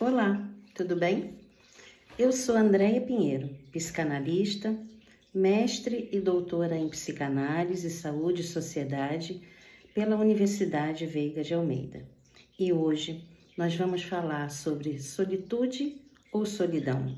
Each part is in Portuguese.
Olá, tudo bem? Eu sou Andréia Pinheiro, psicanalista, mestre e doutora em psicanálise, saúde e sociedade pela Universidade Veiga de Almeida. E hoje nós vamos falar sobre solitude ou solidão.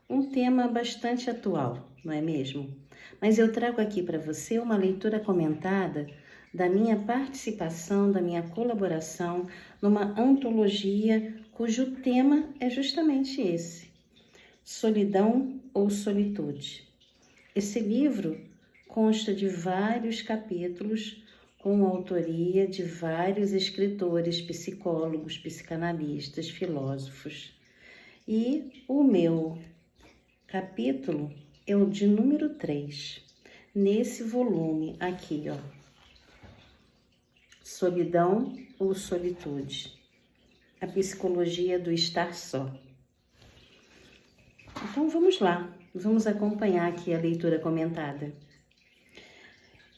Um tema bastante atual, não é mesmo? Mas eu trago aqui para você uma leitura comentada da minha participação, da minha colaboração numa antologia cujo tema é justamente esse: solidão ou solitude. Esse livro consta de vários capítulos com autoria de vários escritores, psicólogos, psicanalistas, filósofos. E o meu capítulo é o de número 3, nesse volume aqui, ó. Solidão ou solitude? A psicologia do estar só. Então vamos lá, vamos acompanhar aqui a leitura comentada.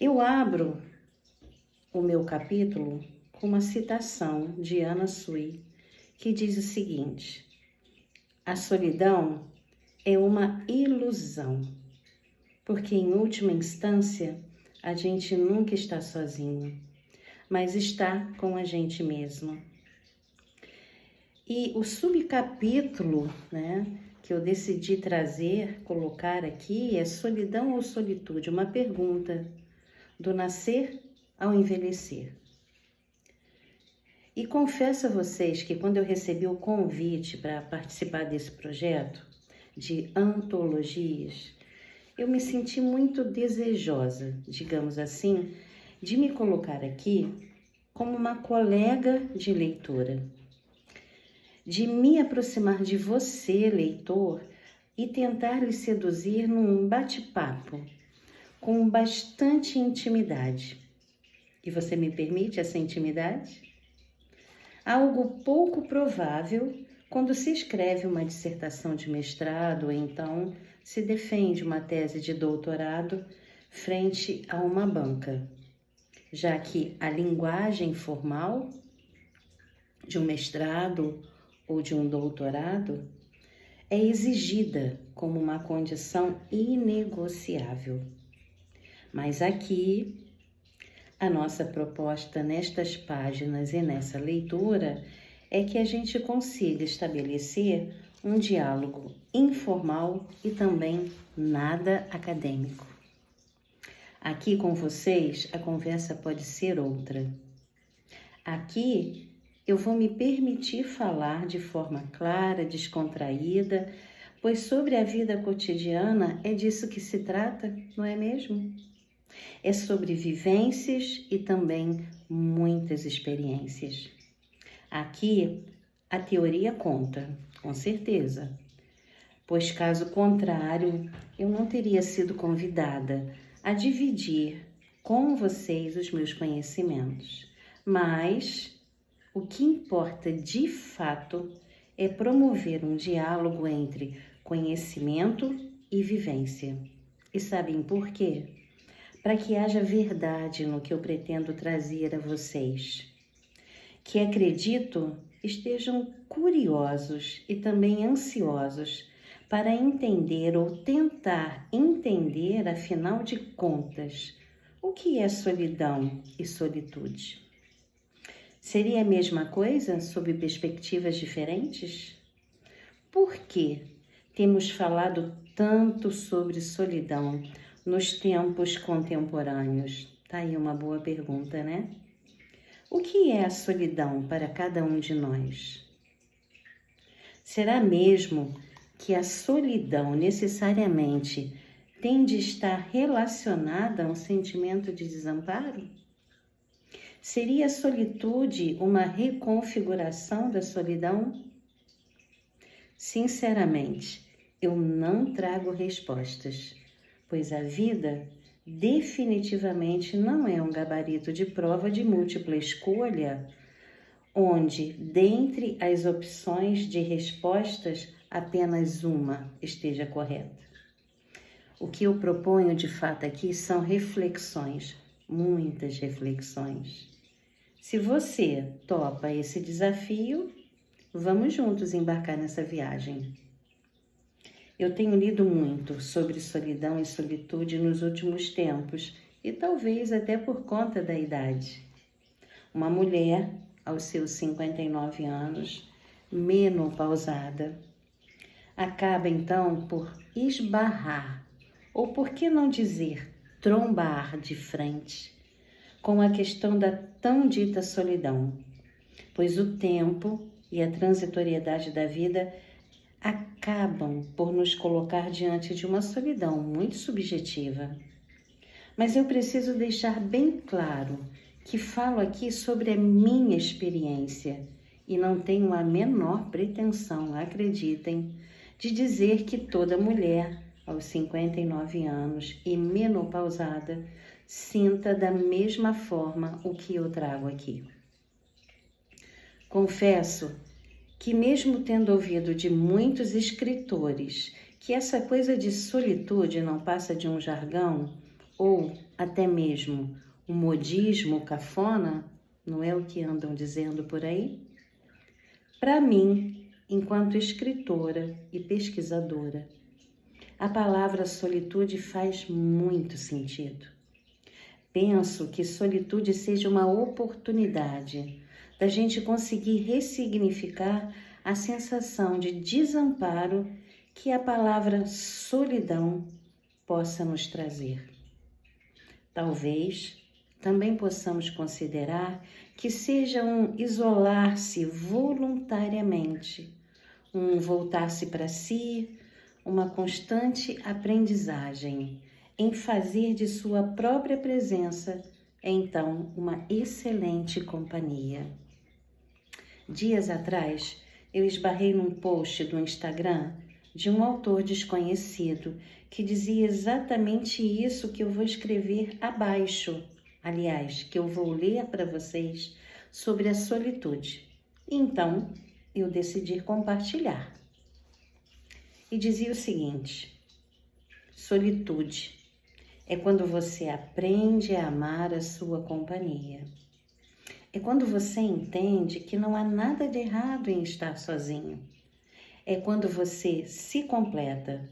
Eu abro o meu capítulo com uma citação de Anna Sui, que diz o seguinte: a solidão é uma ilusão, porque em última instância a gente nunca está sozinho, mas está com a gente mesmo. E o subcapítulo, que eu decidi trazer, colocar aqui, é solidão ou solitude? Uma pergunta, do nascer ao envelhecer. E confesso a vocês que quando eu recebi o convite para participar desse projeto de antologias, eu me senti muito desejosa, digamos assim, de me colocar aqui como uma colega de leitura, de me aproximar de você, leitor, e tentar lhe seduzir num bate-papo com bastante intimidade. E você me permite essa intimidade? Algo pouco provável quando se escreve uma dissertação de mestrado ou então se defende uma tese de doutorado frente a uma banca, já que a linguagem formal de um mestrado ou de um doutorado é exigida como uma condição inegociável. Mas aqui, a nossa proposta nestas páginas e nessa leitura é que a gente consiga estabelecer um diálogo informal e também nada acadêmico. Aqui com vocês, a conversa pode ser outra. Aqui, eu vou me permitir falar de forma clara, descontraída, pois sobre a vida cotidiana é disso que se trata, não é mesmo? É sobre vivências e também muitas experiências. Aqui, a teoria conta, com certeza, pois caso contrário, eu não teria sido convidada a dividir com vocês os meus conhecimentos. Mas o que importa de fato é promover um diálogo entre conhecimento e vivência. E sabem por quê? Para que haja verdade no que eu pretendo trazer a vocês, que acredito estejam curiosos e também ansiosos para entender ou tentar entender, afinal de contas, o que é solidão e solitude. Seria a mesma coisa sob perspectivas diferentes? Por que temos falado tanto sobre solidão nos tempos contemporâneos? Tá aí uma boa pergunta, né? O que é a solidão para cada um de nós? Será mesmo que a solidão necessariamente tem de estar relacionada a um sentimento de desamparo? Seria a solitude uma reconfiguração da solidão? Sinceramente, eu não trago respostas, pois a vida definitivamente não é um gabarito de prova de múltipla escolha, onde, dentre as opções de respostas, apenas uma esteja correta. O que eu proponho de fato aqui são reflexões, muitas reflexões. Se você topa esse desafio, Vamos juntos embarcar nessa viagem. Eu tenho lido muito sobre solidão e solitude nos últimos tempos, e talvez até por conta da idade. Uma mulher, aos seus 59 anos, menopausada, acaba então por esbarrar, ou por que não dizer trombar de frente, com a questão da tão dita solidão, pois o tempo e a transitoriedade da vida acabam por nos colocar diante de uma solidão muito subjetiva. Mas eu preciso deixar bem claro que falo aqui sobre a minha experiência e não tenho a menor pretensão, acreditem, de dizer que toda mulher aos 59 anos e menopausada sinta da mesma forma o que eu trago aqui. Confesso que mesmo tendo ouvido de muitos escritores que essa coisa de solitude não passa de um jargão ou até mesmo um modismo cafona, não é o que andam dizendo por aí? Para mim, enquanto escritora e pesquisadora, a palavra solitude faz muito sentido. Penso que solitude seja uma oportunidade da gente conseguir ressignificar a sensação de desamparo que a palavra solidão possa nos trazer. Talvez também possamos considerar que seja um isolar-se voluntariamente, um voltar-se para si, uma constante aprendizagem em fazer de sua própria presença, então, uma excelente companhia. Dias atrás, eu esbarrei num post do Instagram de um autor desconhecido que dizia exatamente isso que eu vou escrever abaixo, aliás, que eu vou ler para vocês sobre a solitude. Então, eu decidi compartilhar. E dizia o seguinte: solitude é quando você aprende a amar a sua companhia. É quando você entende que não há nada de errado em estar sozinho. É quando você se completa,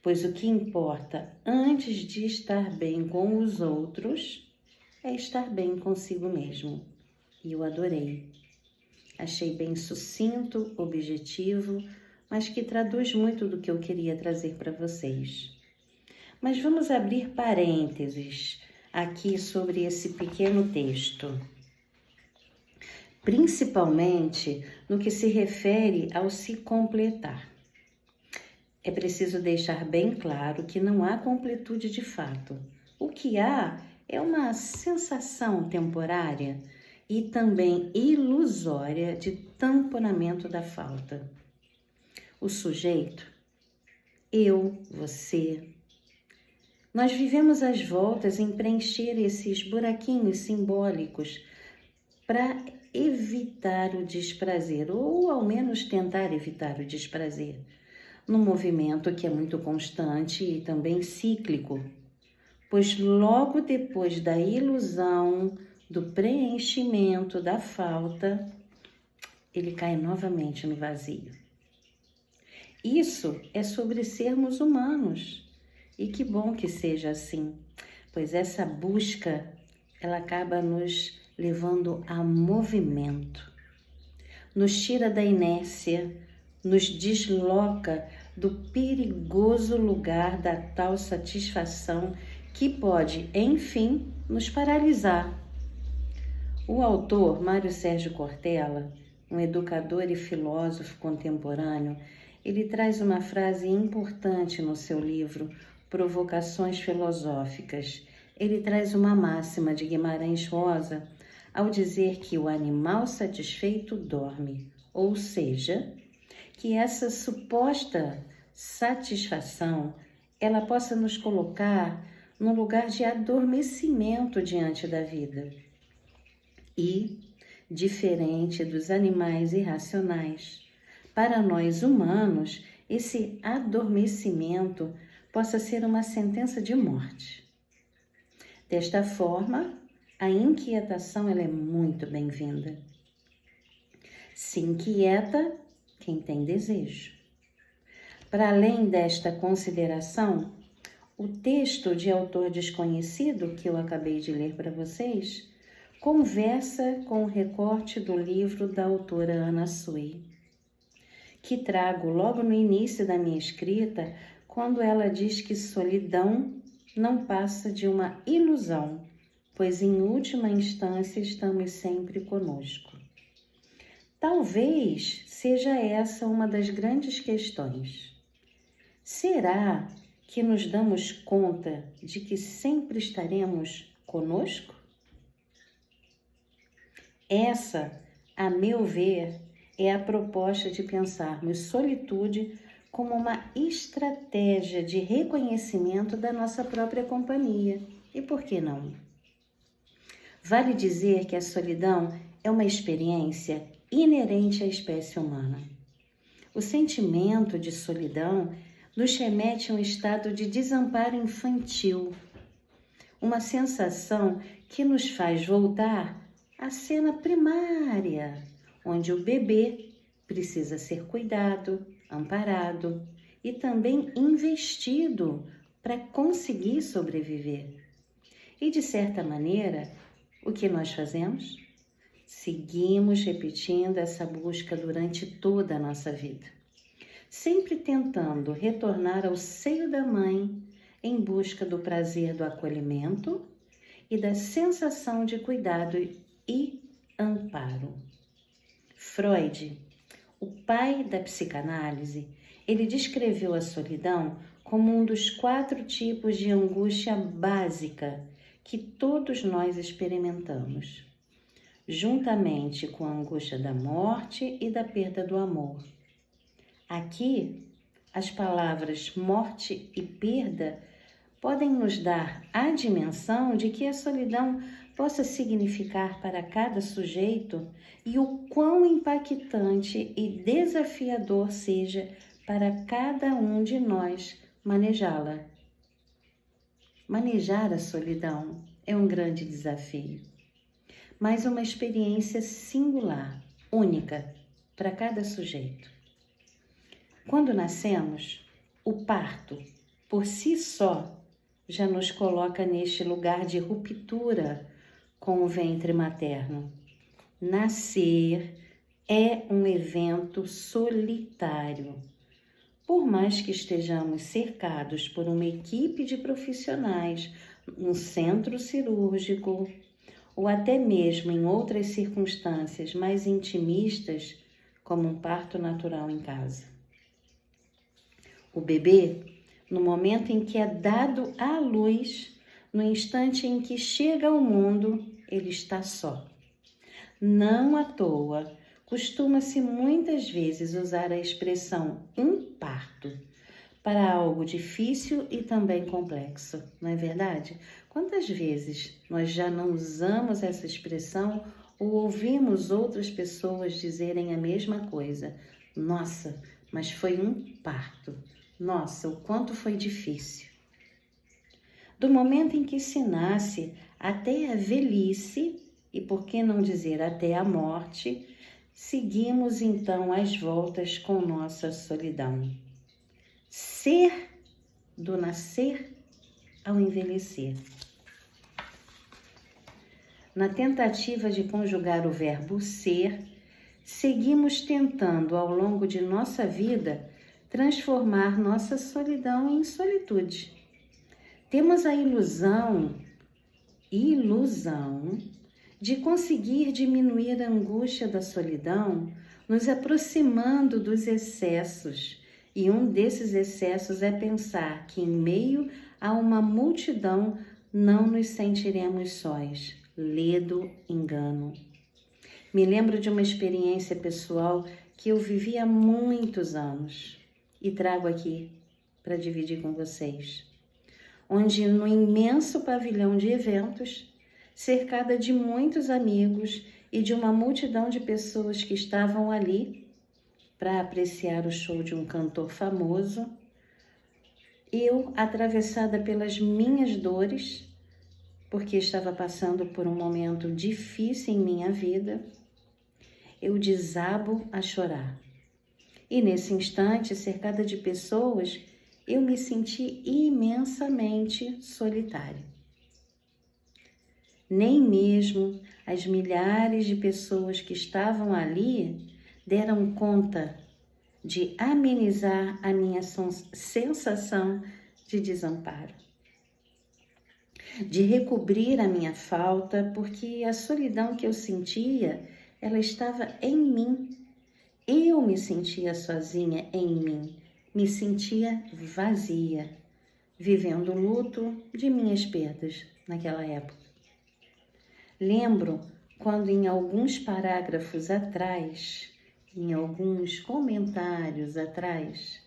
pois o que importa antes de estar bem com os outros é estar bem consigo mesmo. E eu adorei. Achei bem sucinto, objetivo, mas que traduz muito do que eu queria trazer para vocês. Mas vamos abrir parênteses aqui sobre esse pequeno texto. Principalmente no que se refere ao se completar. É preciso deixar bem claro que não há completude de fato. O que há é uma sensação temporária e também ilusória de tamponamento da falta. O sujeito, eu, você, nós vivemos às voltas em preencher esses buraquinhos simbólicos para evitar o desprazer, ou ao menos tentar evitar o desprazer, num movimento que é muito constante e também cíclico, pois logo depois da ilusão do preenchimento da falta, ele cai novamente no vazio. Isso é sobre sermos humanos, e que bom que seja assim, pois essa busca, ela acaba nos levando a movimento, nos tira da inércia, nos desloca do perigoso lugar da tal satisfação que pode, enfim, nos paralisar. O autor Mário Sérgio Cortella, um educador e filósofo contemporâneo, ele traz uma frase importante no seu livro Provocações Filosóficas. Ele traz uma máxima de Guimarães Rosa ao dizer que o animal satisfeito dorme, ou seja, que essa suposta satisfação ela possa nos colocar num lugar de adormecimento diante da vida. E, diferente dos animais irracionais, para nós humanos, esse adormecimento possa ser uma sentença de morte. Desta forma, a inquietação ela é muito bem-vinda. Se inquieta quem tem desejo. Para além desta consideração, o texto de autor desconhecido que eu acabei de ler para vocês conversa com o recorte do livro da autora Ana Sui, que trago logo no início da minha escrita, quando ela diz que solidão não passa de uma ilusão, pois em última instância estamos sempre conosco. Talvez seja essa uma das grandes questões. Será que nos damos conta de que sempre estaremos conosco? Essa, a meu ver, é a proposta de pensarmos solitude como uma estratégia de reconhecimento da nossa própria companhia. E por que não? Vale dizer que a solidão é uma experiência inerente à espécie humana. O sentimento de solidão nos remete a um estado de desamparo infantil, uma sensação que nos faz voltar à cena primária, onde o bebê precisa ser cuidado, amparado e também investido para conseguir sobreviver. E, de certa maneira, o que nós fazemos? Seguimos repetindo essa busca durante toda a nossa vida, sempre tentando retornar ao seio da mãe em busca do prazer do acolhimento e da sensação de cuidado e amparo. Freud, o pai da psicanálise, ele descreveu a solidão como um dos 4 tipos de angústia básica que todos nós experimentamos, juntamente com a angústia da morte e da perda do amor. Aqui, as palavras morte e perda podem nos dar a dimensão de que a solidão possa significar para cada sujeito e o quão impactante e desafiador seja para cada um de nós manejá-la. Manejar a solidão é um grande desafio, mas uma experiência singular, única para cada sujeito. Quando nascemos, o parto, por si só, já nos coloca neste lugar de ruptura com o ventre materno. Nascer é um evento solitário. Por mais que estejamos cercados por uma equipe de profissionais, um centro cirúrgico, ou até mesmo em outras circunstâncias mais intimistas, como um parto natural em casa. O bebê, no momento em que é dado à luz, no instante em que chega ao mundo, ele está só. Não à toa, costuma-se muitas vezes usar a expressão parto para algo difícil e também complexo, não é verdade? Quantas vezes nós já não usamos essa expressão ou ouvimos outras pessoas dizerem a mesma coisa? Nossa, mas foi um parto. Nossa, o quanto foi difícil. Do momento em que se nasce até a velhice, e por que não dizer até a morte, seguimos então as voltas com nossa solidão. Ser do nascer ao envelhecer. Na tentativa de conjugar o verbo ser, seguimos tentando ao longo de nossa vida transformar nossa solidão em solitude. Temos a ilusão de conseguir diminuir a angústia da solidão, nos aproximando dos excessos. E um desses excessos é pensar que em meio a uma multidão não nos sentiremos sós. Ledo engano. Me lembro de uma experiência pessoal que eu vivi há muitos anos e trago aqui para dividir com vocês. Onde no imenso pavilhão de eventos, cercada de muitos amigos e de uma multidão de pessoas que estavam ali para apreciar o show de um cantor famoso, eu, atravessada pelas minhas dores, porque estava passando por um momento difícil em minha vida, eu desabo a chorar. E nesse instante, cercada de pessoas, eu me senti imensamente solitária. Nem mesmo as milhares de pessoas que estavam ali deram conta de amenizar a minha sensação de desamparo, de recobrir a minha falta, porque a solidão que eu sentia, ela estava em mim. Eu me sentia sozinha em mim, me sentia vazia, vivendo o luto de minhas perdas naquela época. Lembro quando em alguns parágrafos atrás, em alguns comentários atrás,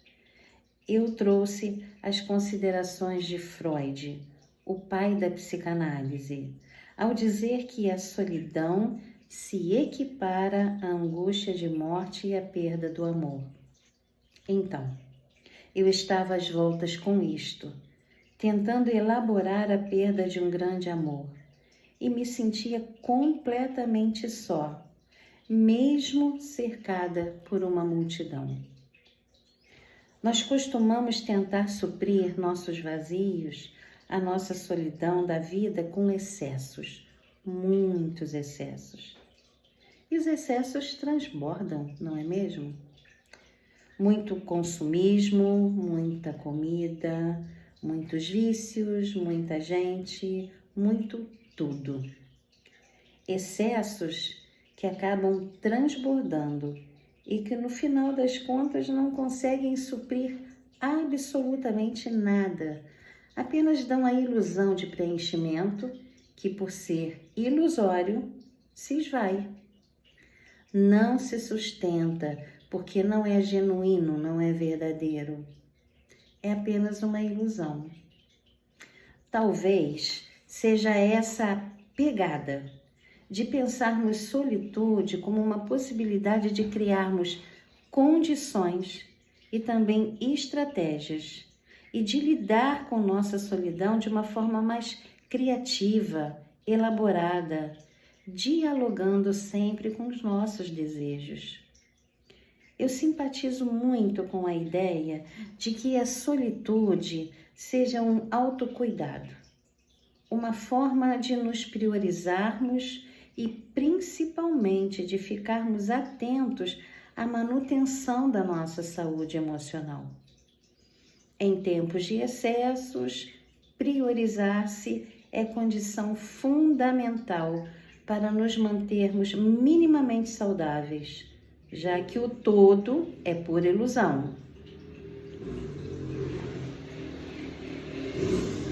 eu trouxe as considerações de Freud, o pai da psicanálise, ao dizer que a solidão se equipara à angústia de morte e à perda do amor. Então, eu estava às voltas com isto, tentando elaborar a perda de um grande amor, e me sentia completamente só, mesmo cercada por uma multidão. Nós costumamos tentar suprir nossos vazios, a nossa solidão da vida com excessos, muitos excessos. E os excessos transbordam, não é mesmo? Muito consumismo, muita comida, muitos vícios, muita gente, muito tudo. Excessos que acabam transbordando e que no final das contas não conseguem suprir absolutamente nada, apenas dão a ilusão de preenchimento que, por ser ilusório, se esvai. Não se sustenta porque não é genuíno, não é verdadeiro. É apenas uma ilusão. Talvez seja essa a pegada de pensarmos solitude como uma possibilidade de criarmos condições e também estratégias e de lidar com nossa solidão de uma forma mais criativa, elaborada, dialogando sempre com os nossos desejos. Eu simpatizo muito com a ideia de que a solitude seja um autocuidado, uma forma de nos priorizarmos e principalmente de ficarmos atentos à manutenção da nossa saúde emocional. Em tempos de excessos, priorizar-se é condição fundamental para nos mantermos minimamente saudáveis, já que o todo é pura ilusão.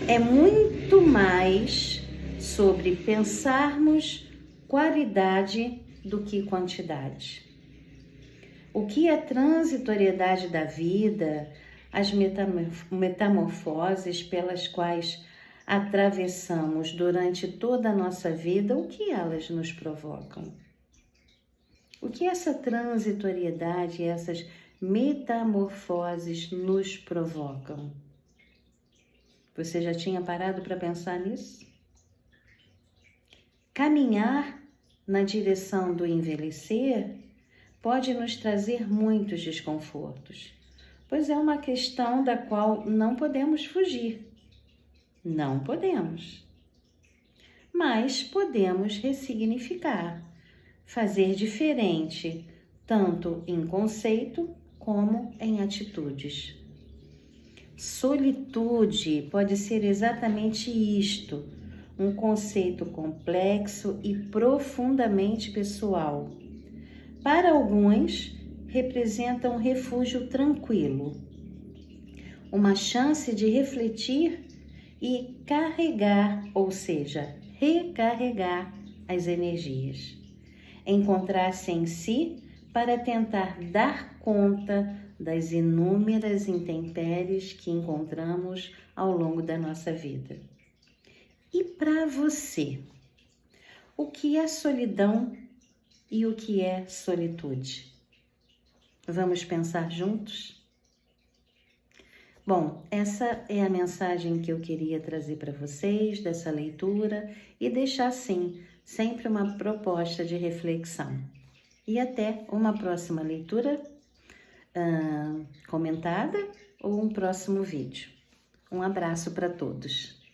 É muito mais sobre pensarmos qualidade do que quantidade. O que a transitoriedade da vida, as metamorfoses pelas quais atravessamos durante toda a nossa vida, o que elas nos provocam? O que essa transitoriedade, essas metamorfoses nos provocam? Você já tinha parado para pensar nisso? Caminhar na direção do envelhecer pode nos trazer muitos desconfortos, pois é uma questão da qual não podemos fugir. Não podemos. Mas podemos ressignificar, fazer diferente, tanto em conceito como em atitudes. Solitude pode ser exatamente isto, um conceito complexo e profundamente pessoal. Para alguns, representa um refúgio tranquilo, uma chance de refletir e carregar, ou seja, recarregar as energias. Encontrar-se em si para tentar dar conta das inúmeras intempéries que encontramos ao longo da nossa vida. E para você, o que é solidão e o que é solitude? Vamos pensar juntos? Bom, essa é a mensagem que eu queria trazer para vocês dessa leitura e deixar, sim, sempre uma proposta de reflexão. e até uma próxima leitura comentada ou um próximo vídeo. Um abraço para todos.